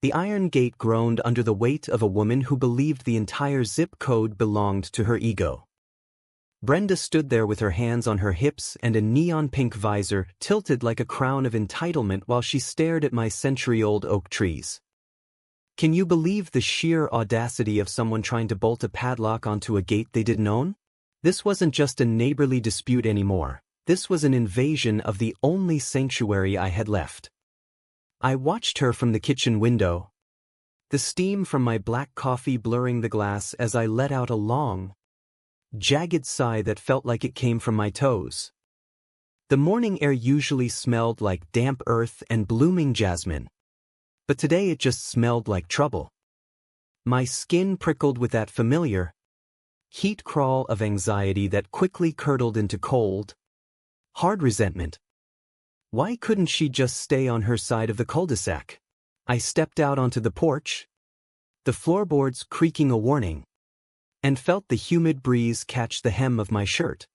The iron gate groaned under the weight of a woman who believed the entire zip code belonged to her ego. Brenda stood there with her hands on her hips and a neon-pink visor tilted like a crown of entitlement while she stared at my century-old oak trees. Can you believe the sheer audacity of someone trying to bolt a padlock onto a gate they didn't own? This wasn't just a neighborly dispute anymore. This was an invasion of the only sanctuary I had left. I watched her from the kitchen window, the steam from my black coffee blurring the glass as I let out a long, jagged sigh that felt like it came from my toes. The morning air usually smelled like damp earth and blooming jasmine, but today it just smelled like trouble. My skin prickled with that familiar heat crawl of anxiety that quickly curdled into cold, hard resentment. Why couldn't she just stay on her side of the cul-de-sac? I stepped out onto the porch, the floorboards creaking a warning, and felt the humid breeze catch the hem of my shirt.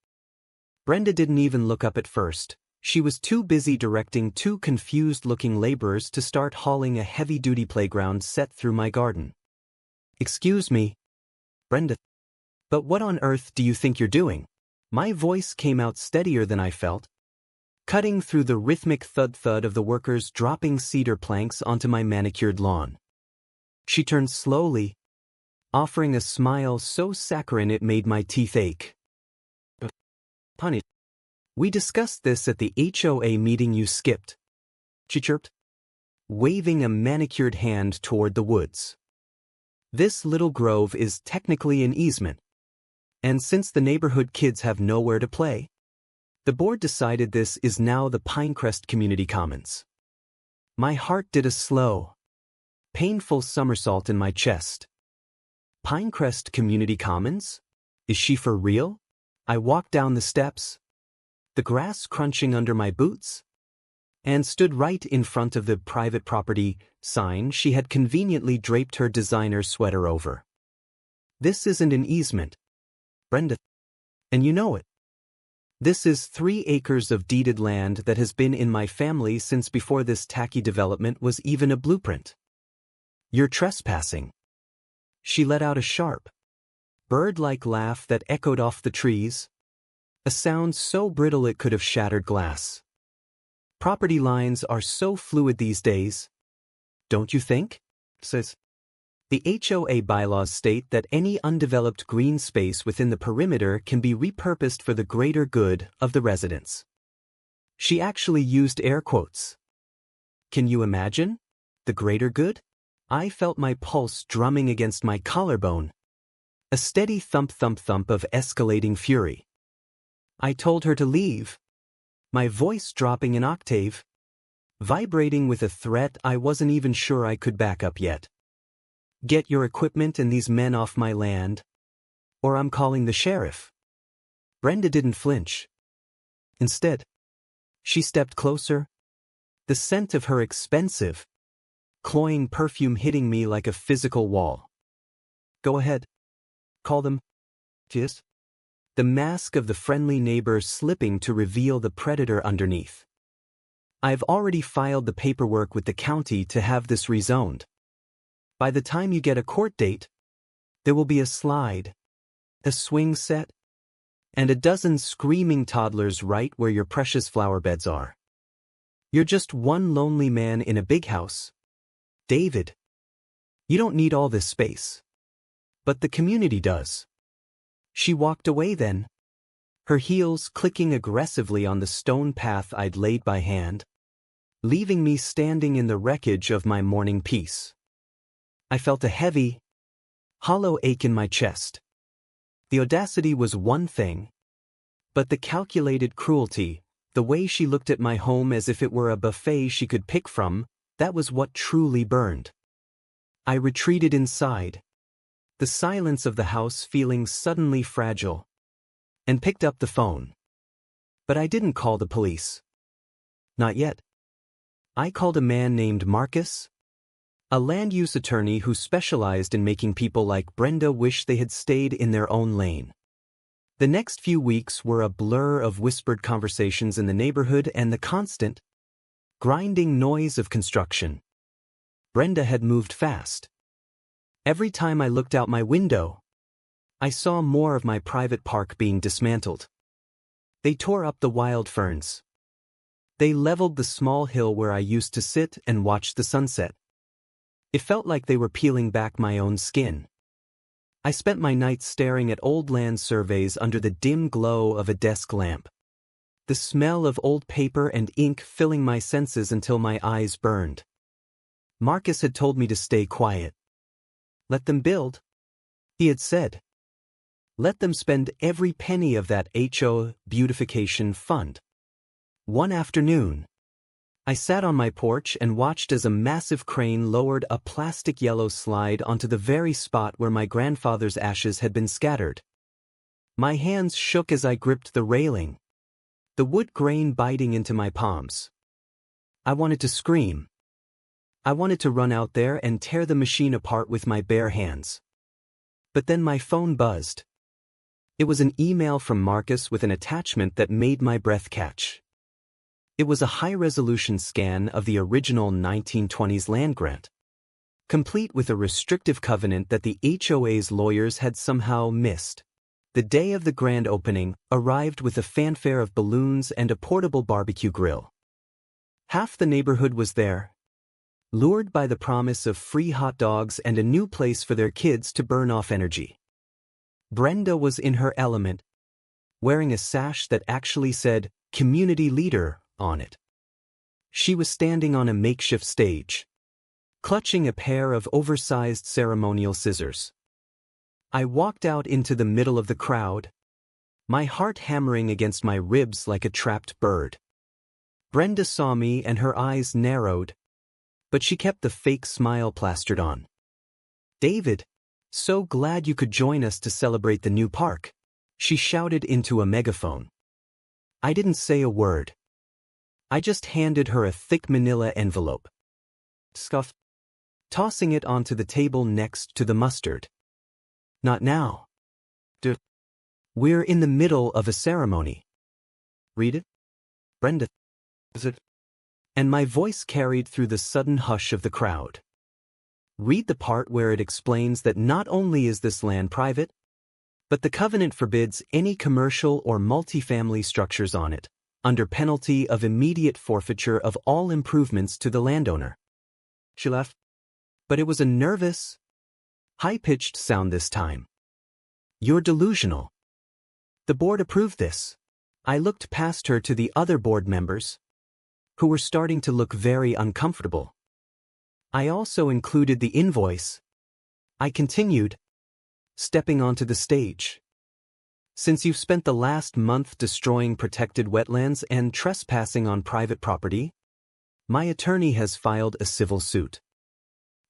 Brenda didn't even look up at first. She was too busy directing two confused-looking laborers to start hauling a heavy-duty playground set through my garden. "Excuse me, Brenda, but what on earth do you think you're doing?" My voice came out steadier than I felt, cutting through the rhythmic thud-thud of the workers dropping cedar planks onto my manicured lawn. She turned slowly, offering a smile so saccharine it made my teeth ache. "Honey, we discussed this at the HOA meeting you skipped," she chirped, waving a manicured hand toward the woods. "This little grove is technically an easement, and since the neighborhood kids have nowhere to play, the board decided this is now the Pinecrest Community Commons." My heart did a slow, painful somersault in my chest. Pinecrest Community Commons? Is she for real? I walked down the steps, the grass crunching under my boots, and stood right in front of the private property sign she had conveniently draped her designer sweater over. "This isn't an easement, Brenda, and you know it. This is 3 acres of deeded land that has been in my family since before this tacky development was even a blueprint. You're trespassing." She let out a sharp, bird-like laugh that echoed off the trees, a sound so brittle it could have shattered glass. "Property lines are so fluid these days, don't you think?" says. "The HOA bylaws state that any undeveloped green space within the perimeter can be repurposed for the greater good of the residents." She actually used air quotes. Can you imagine? The greater good? I felt my pulse drumming against my collarbone, a steady thump-thump-thump of escalating fury. I told her to leave, my voice dropping an octave, vibrating with a threat I wasn't even sure I could back up yet. "Get your equipment and these men off my land, or I'm calling the sheriff." Brenda didn't flinch. Instead, she stepped closer, the scent of her expensive, cloying perfume hitting me like a physical wall. "Go ahead. Call them." "Yes?" The mask of the friendly neighbor slipping to reveal the predator underneath. "I've already filed the paperwork with the county to have this rezoned. By the time you get a court date, there will be a slide, a swing set, and a dozen screaming toddlers right where your precious flower beds are. You're just one lonely man in a big house, David. You don't need all this space. But the community does." She walked away then, her heels clicking aggressively on the stone path I'd laid by hand, leaving me standing in the wreckage of my morning peace. I felt a heavy, hollow ache in my chest. The audacity was one thing, but the calculated cruelty, the way she looked at my home as if it were a buffet she could pick from, that was what truly burned. I retreated inside, the silence of the house feeling suddenly fragile, and picked up the phone. But I didn't call the police. Not yet. I called a man named Marcus, a land use attorney who specialized in making people like Brenda wish they had stayed in their own lane. The next few weeks were a blur of whispered conversations in the neighborhood and the constant, grinding noise of construction. Brenda had moved fast. Every time I looked out my window, I saw more of my private park being dismantled. They tore up the wild ferns. They leveled the small hill where I used to sit and watch the sunset. It felt like they were peeling back my own skin. I spent my nights staring at old land surveys under the dim glow of a desk lamp. The smell of old paper and ink filling my senses until my eyes burned. Marcus had told me to stay quiet. Let them build, he had said. Let them spend every penny of that HOA beautification fund. One afternoon, I sat on my porch and watched as a massive crane lowered a plastic yellow slide onto the very spot where my grandfather's ashes had been scattered. My hands shook as I gripped the railing, the wood grain biting into my palms. I wanted to scream. I wanted to run out there and tear the machine apart with my bare hands. But then my phone buzzed. It was an email from Marcus with an attachment that made my breath catch. It was a high-resolution scan of the original 1920s land grant, complete with a restrictive covenant that the HOA's lawyers had somehow missed. The day of the grand opening arrived with a fanfare of balloons and a portable barbecue grill. Half the neighborhood was there, lured by the promise of free hot dogs and a new place for their kids to burn off energy. Brenda was in her element, wearing a sash that actually said "Community Leader" on it. She was standing on a makeshift stage, clutching a pair of oversized ceremonial scissors. I walked out into the middle of the crowd, my heart hammering against my ribs like a trapped bird. Brenda saw me and her eyes narrowed, but she kept the fake smile plastered on. "David, so glad you could join us to celebrate the new park," she shouted into a megaphone. I didn't say a word. I just handed her a thick manila envelope. Scuffed, tossing it onto the table next to the mustard. "Not now. We're in the middle of a ceremony." "Read it, Brenda." "Is it?" And my voice carried through the sudden hush of the crowd. "Read the part where it explains that not only is this land private, but the covenant forbids any commercial or multifamily structures on it, under penalty of immediate forfeiture of all improvements to the landowner." She laughed, but it was a nervous, high-pitched sound this time. "You're delusional. The board approved this." I looked past her to the other board members, who were starting to look very uncomfortable. I also included the invoice. I continued, stepping onto the stage. "Since you've spent the last month destroying protected wetlands and trespassing on private property, my attorney has filed a civil suit.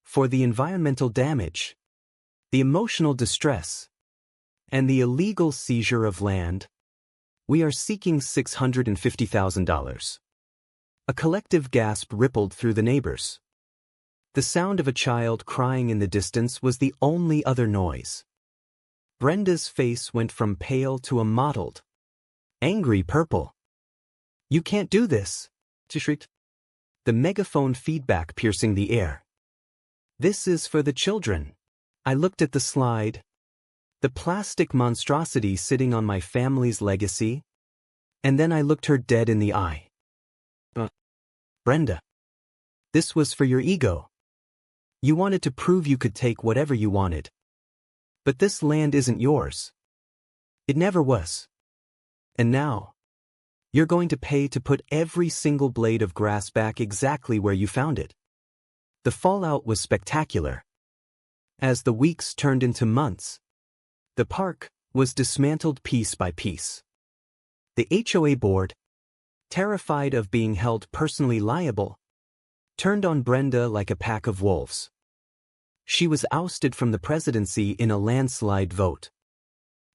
For the environmental damage, the emotional distress, and the illegal seizure of land, we are seeking $650,000. A collective gasp rippled through the neighbors. The sound of a child crying in the distance was the only other noise. Brenda's face went from pale to a mottled, angry purple. "You can't do this," she shrieked, the megaphone feedback piercing the air. "This is for the children." I looked at the slide, the plastic monstrosity sitting on my family's legacy, and then I looked her dead in the eye. "Brenda, this was for your ego. You wanted to prove you could take whatever you wanted. But this land isn't yours. It never was. And now, you're going to pay to put every single blade of grass back exactly where you found it." The fallout was spectacular. As the weeks turned into months, the park was dismantled piece by piece. The HOA board, terrified of being held personally liable, turned on Brenda like a pack of wolves. She was ousted from the presidency in a landslide vote.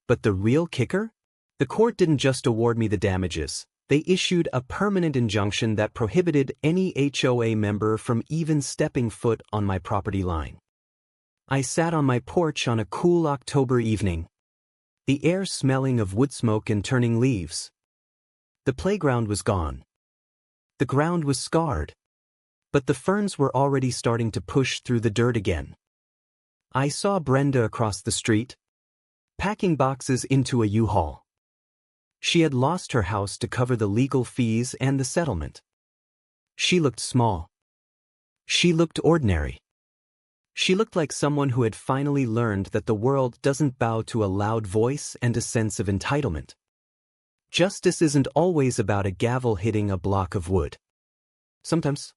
But the real kicker? The court didn't just award me the damages. They issued a permanent injunction that prohibited any HOA member from even stepping foot on my property line. I sat on my porch on a cool October evening, the air smelling of wood smoke and turning leaves. The playground was gone. The ground was scarred. But the ferns were already starting to push through the dirt again. I saw Brenda across the street, packing boxes into a U-Haul. She had lost her house to cover the legal fees and the settlement. She looked small. She looked ordinary. She looked like someone who had finally learned that the world doesn't bow to a loud voice and a sense of entitlement. Justice isn't always about a gavel hitting a block of wood. Sometimes,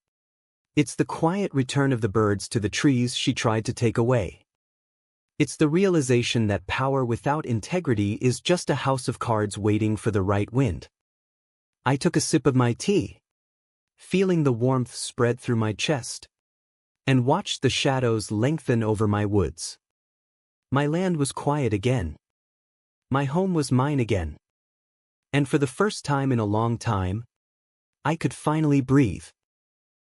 it's the quiet return of the birds to the trees she tried to take away. It's the realization that power without integrity is just a house of cards waiting for the right wind. I took a sip of my tea, feeling the warmth spread through my chest, and watched the shadows lengthen over my woods. My land was quiet again. My home was mine again. And for the first time in a long time, I could finally breathe.